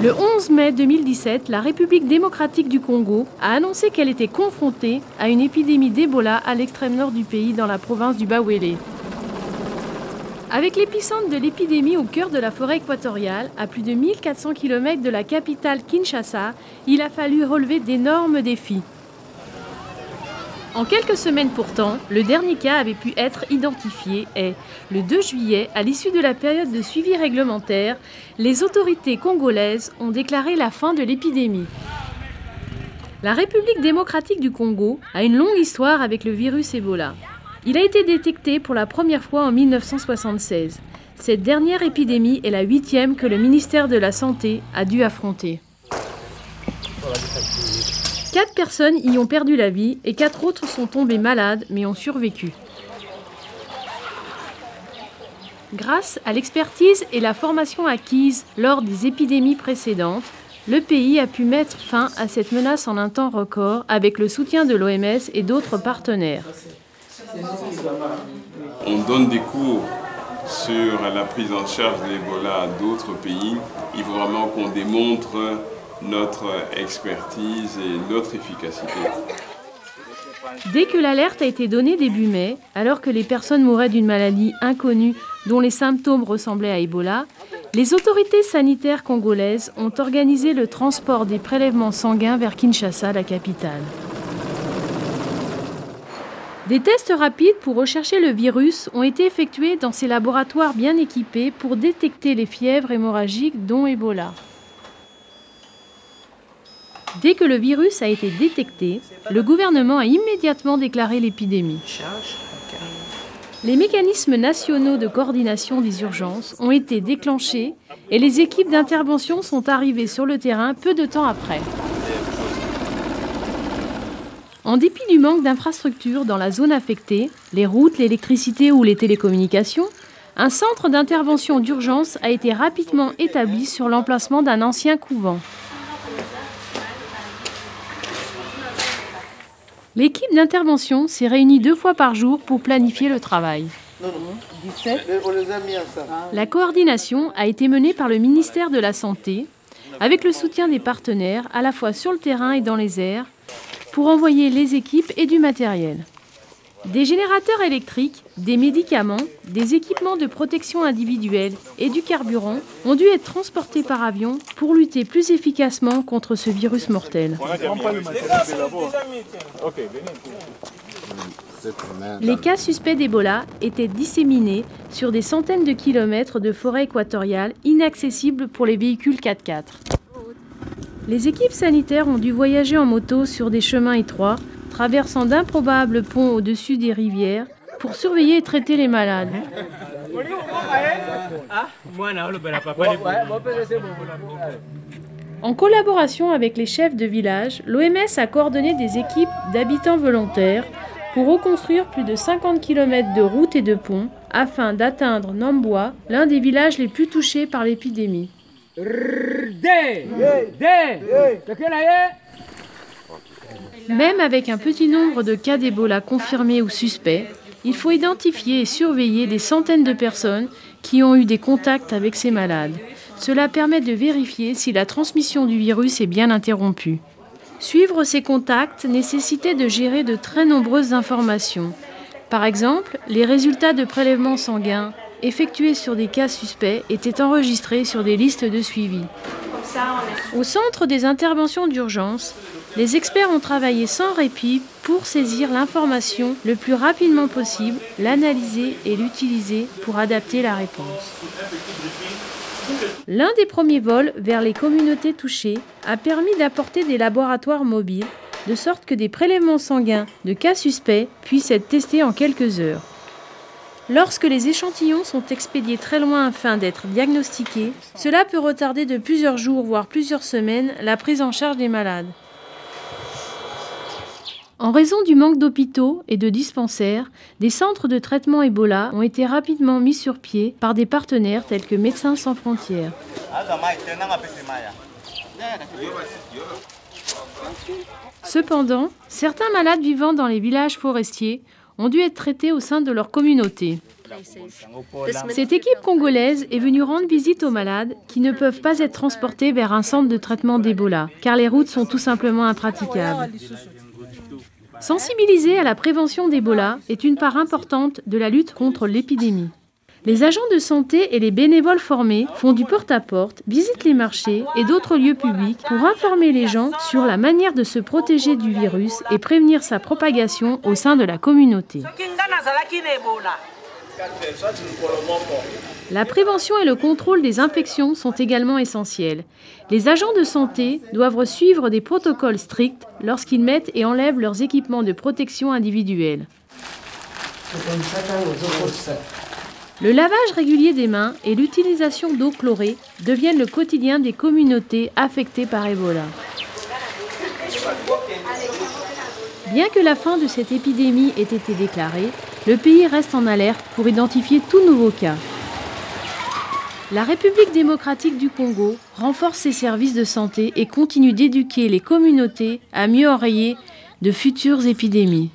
Le 11 mai 2017, la République démocratique du Congo a annoncé qu'elle était confrontée à une épidémie d'Ebola à l'extrême nord du pays, dans la province du Bawele. Avec l'épicentre de l'épidémie au cœur de la forêt équatoriale, à plus de 1400 km de la capitale Kinshasa, il a fallu relever d'énormes défis. En quelques semaines pourtant, le dernier cas avait pu être identifié et, le 2 juillet, à l'issue de la période de suivi réglementaire, les autorités congolaises ont déclaré la fin de l'épidémie. La République démocratique du Congo a une longue histoire avec le virus Ebola. Il a été détecté pour la première fois en 1976. Cette dernière épidémie est la 8e que le ministère de la Santé a dû affronter. 4 personnes y ont perdu la vie et 4 autres sont tombées malades mais ont survécu. Grâce à l'expertise et la formation acquise lors des épidémies précédentes, le pays a pu mettre fin à cette menace en un temps record avec le soutien de l'OMS et d'autres partenaires. On donne des cours sur la prise en charge de l'Ebola à d'autres pays. Il faut vraiment qu'on démontre notre expertise et notre efficacité. Dès que l'alerte a été donnée début mai, alors que les personnes mouraient d'une maladie inconnue dont les symptômes ressemblaient à Ebola, les autorités sanitaires congolaises ont organisé le transport des prélèvements sanguins vers Kinshasa, la capitale. Des tests rapides pour rechercher le virus ont été effectués dans ces laboratoires bien équipés pour détecter les fièvres hémorragiques dont Ebola. Dès que le virus a été détecté, le gouvernement a immédiatement déclaré l'épidémie. Les mécanismes nationaux de coordination des urgences ont été déclenchés et les équipes d'intervention sont arrivées sur le terrain peu de temps après. En dépit du manque d'infrastructures dans la zone affectée, les routes, l'électricité ou les télécommunications, un centre d'intervention d'urgence a été rapidement établi sur l'emplacement d'un ancien couvent. L'équipe d'intervention s'est réunie 2 fois par jour pour planifier le travail. La coordination a été menée par le ministère de la Santé, avec le soutien des partenaires, à la fois sur le terrain et dans les airs, pour envoyer les équipes et du matériel. Des générateurs électriques, des médicaments, des équipements de protection individuelle et du carburant ont dû être transportés par avion pour lutter plus efficacement contre ce virus mortel. Les cas suspects d'Ebola étaient disséminés sur des centaines de kilomètres de forêt équatoriale inaccessibles pour les véhicules 4x4. Les équipes sanitaires ont dû voyager en moto sur des chemins étroits, traversant d'improbables ponts au-dessus des rivières pour surveiller et traiter les malades. En collaboration avec les chefs de village, l'OMS a coordonné des équipes d'habitants volontaires pour reconstruire plus de 50 km de routes et de ponts afin d'atteindre Namboa, l'un des villages les plus touchés par l'épidémie. Même avec un petit nombre de cas d'Ebola confirmés ou suspects, il faut identifier et surveiller des centaines de personnes qui ont eu des contacts avec ces malades. Cela permet de vérifier si la transmission du virus est bien interrompue. Suivre ces contacts nécessitait de gérer de très nombreuses informations. Par exemple, les résultats de prélèvements sanguins effectués sur des cas suspects étaient enregistrés sur des listes de suivi. Au centre des interventions d'urgence, les experts ont travaillé sans répit pour saisir l'information le plus rapidement possible, l'analyser et l'utiliser pour adapter la réponse. L'un des premiers vols vers les communautés touchées a permis d'apporter des laboratoires mobiles, de sorte que des prélèvements sanguins de cas suspects puissent être testés en quelques heures. Lorsque les échantillons sont expédiés très loin afin d'être diagnostiqués, cela peut retarder de plusieurs jours, voire plusieurs semaines, la prise en charge des malades. En raison du manque d'hôpitaux et de dispensaires, des centres de traitement Ebola ont été rapidement mis sur pied par des partenaires tels que Médecins sans frontières. Cependant, certains malades vivant dans les villages forestiers ont dû être traités au sein de leur communauté. Cette équipe congolaise est venue rendre visite aux malades qui ne peuvent pas être transportés vers un centre de traitement d'Ebola, car les routes sont tout simplement impraticables. Sensibiliser à la prévention d'Ebola est une part importante de la lutte contre l'épidémie. Les agents de santé et les bénévoles formés font du porte-à-porte, visitent les marchés et d'autres lieux publics pour informer les gens sur la manière de se protéger du virus et prévenir sa propagation au sein de la communauté. La prévention et le contrôle des infections sont également essentiels. Les agents de santé doivent suivre des protocoles stricts lorsqu'ils mettent et enlèvent leurs équipements de protection individuelle. Le lavage régulier des mains et l'utilisation d'eau chlorée deviennent le quotidien des communautés affectées par Ebola. Bien que la fin de cette épidémie ait été déclarée, le pays reste en alerte pour identifier tout nouveau cas. La République démocratique du Congo renforce ses services de santé et continue d'éduquer les communautés à mieux enrayer de futures épidémies.